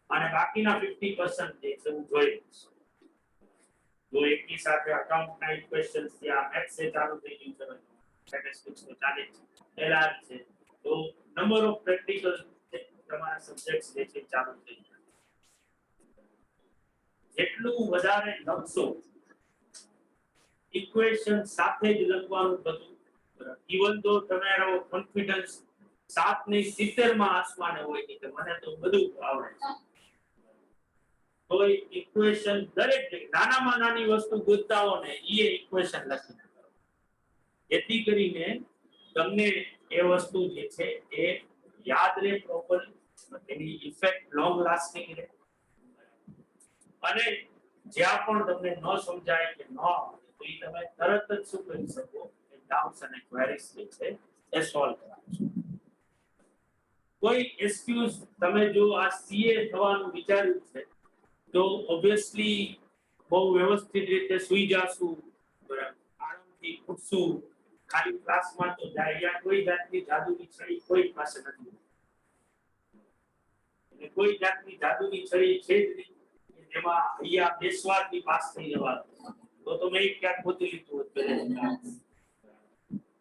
S1: અને બાકીના 50% જે છે હું જોઈશ. જો એકની સાથે અકાઉન્ટના ક્વેશ્ચન્સ થયા, મેથ્સ એ ચાલુ થઈ ગયું છે, સ્ટેટિસ્ટિક્સ તો ચાલે છે, LR છે, તો નંબર ઓફ પ્રેક્ટિકલ તમારા સબ્જેક્ટ્સ જે છે ચાલુ થઈ જાય. જેટલું વધારે લખશો ઇક્વેશન સાથે જ લખવાનું બધું, ઇવન તો તમારો કોન્ફિડન્સ 7 ની 70 માં આસમાને હોય કે મને તો બધું આવડે છે, તો ઇક્વેશન દરેક નાનામાં નાની વસ્તુ ગોતતા હો ને એ ઇક્વેશન લખી નાખો, જેથી કરીને તમને એ વસ્તુ જે છે એ યાદ રહે પ્રોપર, એની ઇફેક્ટ લોંગ લાસ્ટિંગ રહે અને જ્યાં પણ તમને ન સમજાય કે ન આવડે તો એ તમે તરત જ શું કરી શકો કે ડાઉટ્સ અને ક્વેરીઝ જે છે એ સોલ્વ કરાવશો. કોઈ એક્સક્યુઝ તમે જો આ સીએ થવાનું વિચાર્યું છે તો ઓબ્વિયસલી બહુ વ્યવસ્થિત રીતે સુઈ જાશું, બરાબર, આરામથી ઉઠશું, ખાલી ક્લાસમાં તો જાય કોઈ જાતની જાદુની છડી કોઈ પાસે નથી, અને કોઈ જાતની જાદુની છડી છે જ નહીં જેમાં અહીંયા બેસવાથી પાસ થઈ જવાનું, તો મેં ક્યાંક ગોતી લીધું હોત પહેલા.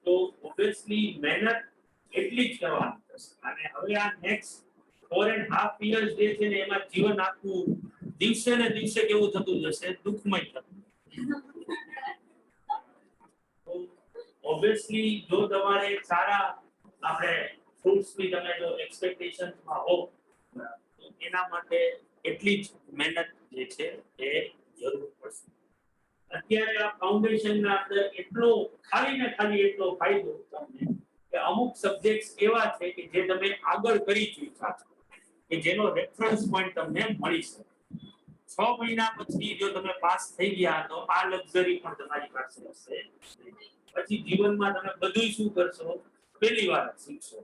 S1: તો ઓબ્વિયસલી મહેનત એટલી જ કરવાની થશે અને હવે આ નેક્સ્ટ 4.5 years જે છે ને એમાં જીવન આખું દિવસે ને દિવસે કેવું થતું જશે, દુઃખમય થતું. તો ઓબ્વિયસલી જો તમારે સારા આપણે ફ્રૂટ્સની તમે જો એક્સપેક્ટેશન્સમાં હો તો એના માટે એટલી જ મહેનત જે છે એ જરૂર પડશે. અત્યારે આ ફાઉન્ડેશનના અંદર એટલો ખાલી એટલો ફાયદો તમને કે અમુક સબ્જેક્ટ્સ એવા છે કે જે તમે આગળ કરી ચૂક્યા છો કે જેનો રેફરન્સ પોઈન્ટ તમને મળી શકે. 6 મહિના પછી જો તમે પાસ થઈ ગયા તો આ લક્ઝરી પણ તમારી પાસે હશે. પછી જીવનમાં તમે બધું શું કરશો પહેલી વાર શીખશો.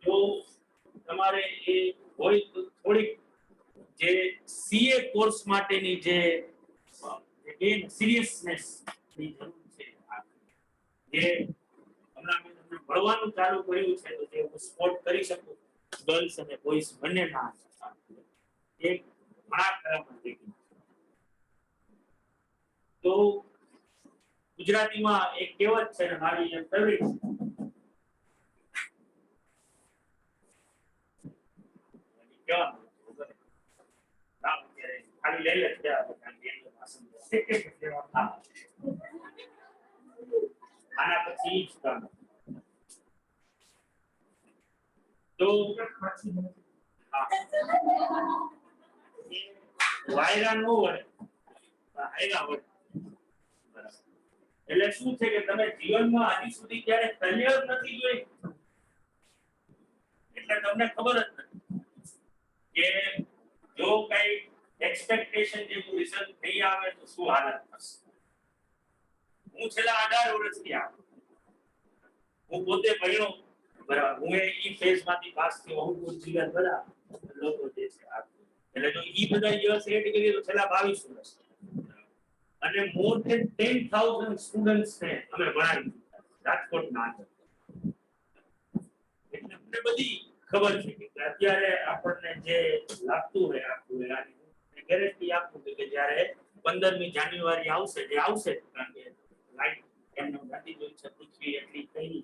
S1: જો તમારે એ હોય તો થોડીક જે સીએ કોર્સ માટેની જે સિરિયસનેસ ની જરૂર છે, જે હમણાં મેં તમને ભણવાનું ચાલુ કર્યું છે તો તે હું સ્પોર્ટ કરી શકું ગર્લ્સ અને બોયઝ બંનેના એક ઘણા ખરામાં થઈ ગયું. તો ગુજરાતીમાં એક કહેવત છે ને મારી એક ફેવરિટ છે, ખાલી લઈ લે આના પછી જ કામ. તો વાયરા નો વળે હાયરા વળે, એટલે શું છે કે તમે જીવનમાં હજી સુધી ક્યારે ફેલ્યોર નથી જોઈ એટલે તમને ખબર જ નથી કે જો કઈ એક્સપેક્ટેશન જેવું રિઝલ્ટ નહીં આવે તો શું હાલત થશે. હું છેલ્લા 18 વર્ષથી હું પોતે ભણ્યો, બરાબર, હું એ ફેઝમાંથી પાસ થયો, હું જીવન બધા લોકો જે છે એટલે જો ઈ બધા યર્સ એડ કરીએ તો છેલ્લા 22 વર્ષ અને મોર ધેન 10,000 સ્ટુડન્ટ્સ ને અમે ભણાવી રાજકોટના અંદર. એટલે મને બધી ખબર છે કે અત્યારે આપણને જે લાગતું હોય આખું ગેરંટી આપું કે જ્યારે 15મી જાન્યુઆરી આવશે જે આવશે, કારણ કે લાઈટ એમને ગાડી જોઈ છે પૃથ્વી એટલી કઈ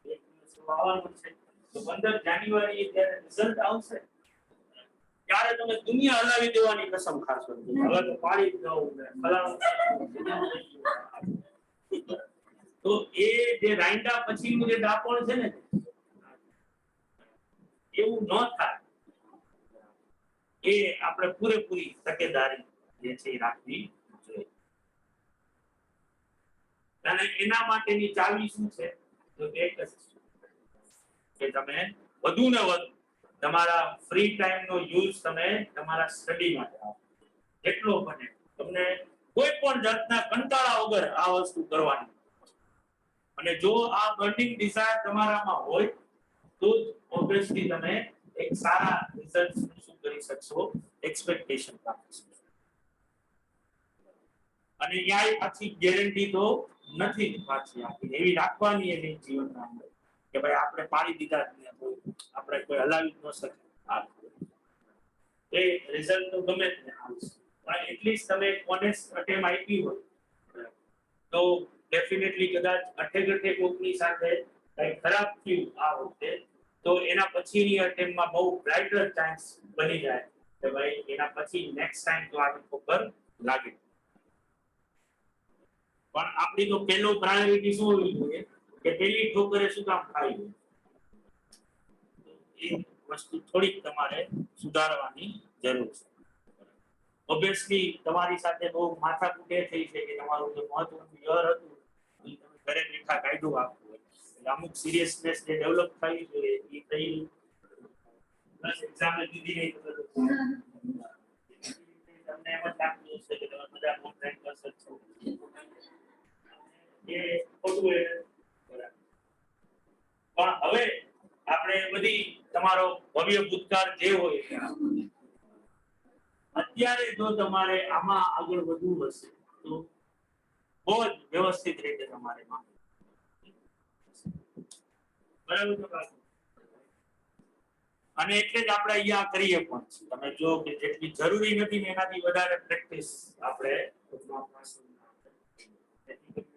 S1: એક દિવસ આવવાનું છે, તો 15 જાન્યુઆરી જ્યારે રિઝલ્ટ આવશે ત્યારે તમે દુનિયા હલાવી દેવાની કસમ ખાશો. હવે તો પાડી દઉં ને ફલાણું તો એ જે રાઈંડા પછીનું જે ડાપણ છે ને એવું ન થાય એ આપણે પૂરેપૂરી તકેદારી જે છે એ રાખવી જોઈએ. અને એના માટેની ચાવી શું છે? તો એક જ છે કે તમે વધુ ને વધુ તમારા ફ્રી ટાઈમ નો યુઝ તમે તમારા સ્ટડી માટે આપો. જેટલો બને તમને કોઈ પણ જાતના કંટાળા વગર આ વસ્તુ કરવાની. અને જો આ બર્નિંગ ડિઝાયર તમારામાં હોય તો ઓબ્વિયસલી તમે એક સારા રિઝલ્ટ શું કરી શકશો, એક્સપેક્ટેશન રાખી શકશો. અને ન્યાય પાછી ગેરંટી તો નથી પાછી આપી એવી રાખવાની એની જીવનના અંદર કે ભાઈ આપણે પાડી દીધા આપણે કોઈ હલાવી ન શકે એ રિઝલ્ટ તો ગમે તે આવશે. પણ એટલીસ્ટ તમે ઓનેસ્ટ અટેમ્પ આપી હોય તો ડેફિનેટલી કદાચ અઠે કોકની સાથે કઈ ખરાબ થયું આ વખતે તો એના પછીની અટેમ્પમાં બહુ બ્રાઇટર ચાન્સ બની જાય કે ભાઈ એના પછી નેક્સ્ટ ટાઈમ તો આ ખબર લાગે. પણ આપણી તો પહેલો પ્રાયોરિટી શું હોવી જોઈએ કે પેલી ઠોકરે શું કામ ખાવી, એ વસ્તુ થોડીક તમારે સુધારવાની જરૂર છે. ઓબ્વિયસલી તમારી સાથે બહુ માથાકૂટ એ થઈ છે કે તમારું જે મહત્વનું યર હતું એ તમે ઘરે બેઠા કાઢ્યું આપવું હોય એટલે અમુક સિરિયસનેસ જે ડેવલપ થવી જોઈએ એ થઈ પ્લસ એક્ઝામ દીધી નહીં તો તમને એમ જ લાગતું હશે કે તમે બધા કોન્ટ્રાક્ટ કરશો છો એ ખોટું એ પણ હવે આપણે બધી તમારો ભવ્ય ભૂતકાળ જે હોય અત્યારે જો તમારે આમાં આગળ વધવું હશે તો બહુ જ વ્યવસ્થિત રીતે તમારે બરાબર છે. અને એટલે જ આપણે અહીંયા કરીએ પણ તમે જો કે જેટલી જરૂરી નથી ને એનાથી વધારે પ્રેક્ટિસ આપણે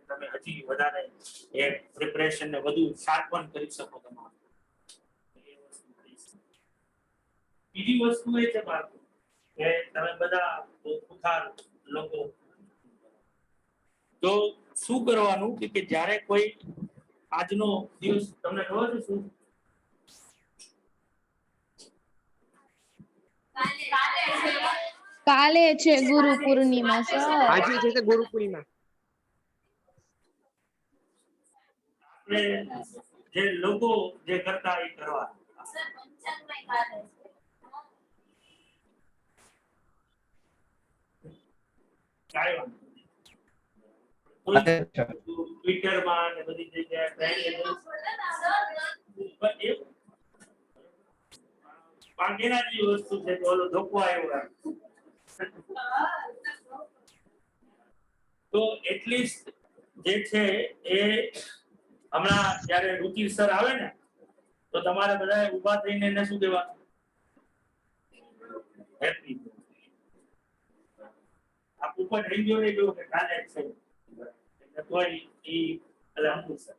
S1: તમે હજી વધારે એ પ્રિપરેશન ને વધુ શાર્પન કરી શકો તમારે. બીજી વસ્તુ એ છે બાળકો કે તમે બધા ખુખાર લોકો તો શું કરવાનું કે જ્યારે કોઈ આજનો દિવસ તમને ખબર છે શું
S7: કાલે છે ગુરુ પૂર્ણિમા સર.
S3: આજે છે તે ગુરુ પૂર્ણિમા.
S1: જે લોકો જે કરતા એ કરવા ટ્વિટર માં ને બધી જગ્યાએ બાકીના જે વસ્તુ છે તો ઓલો ધોકો આવ્યો તો એટલીસ્ટ જે છે એ હમણાં જ્યારે રુચિર સર આવે ને તો તમારે બધાએ ઊભા થઈને એને શું કહેવાનું? હેપી. આ ઉપર થઈ ગયો ને જો કે કાલે છે એટલે તોય ઈ એટલે અંકુર સર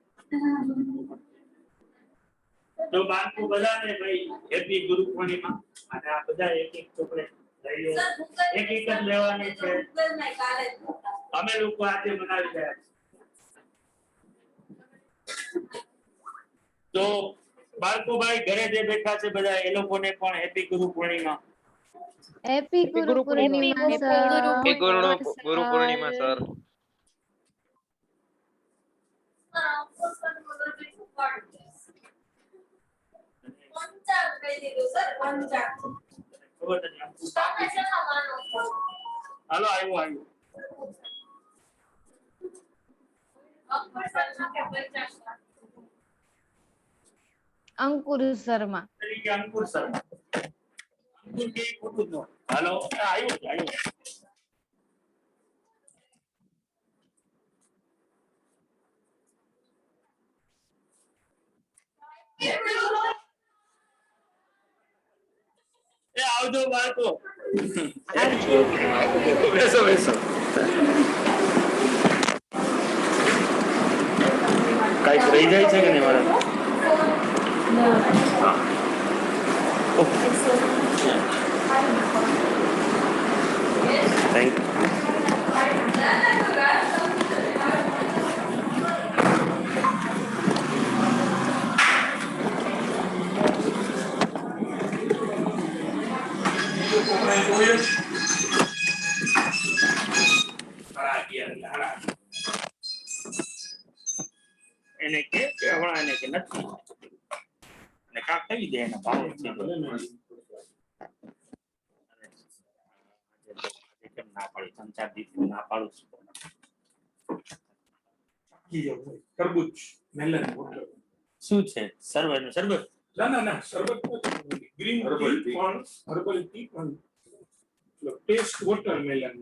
S1: તો બાળકો બધાને ભાઈ હેપી ગુરુ પૂર્ણિમા અને આ બધા એક એક ચોકલેટ લઈ લો. એક એક જ લેવાની છે. અમે લોકો આજે બનાવી રહ્યા છીએ. તો બાળકો ભાઈ ઘરે જે બેઠા છે બધા એ લોકોને પણ happy Guru Purnima.
S7: Happy Guru Purnima sir.
S3: Guru Purnima sir.
S1: હાલો આવ્યું
S7: અંકુર શર્મા.
S1: અંકુર શર્મા. અંકુર કે ખોટું ન. હાલો આવ્યું. એ આવજો બાળકો. બેસો. કઈક રહી જાય છે કે નહીં મારા? Thank you. માને કે નથી અને કા કહી દે એના ભાવ છે કેમ ના પાડી 3-4 દિવસ ના પાડું છું
S9: તરબૂચ મેલન
S1: શું છે સર્વનું સરબત
S9: ના શરબત ગ્રીન ટી પણ હર્બલ ટી પણ ટેસ્ટ વોટરમેલન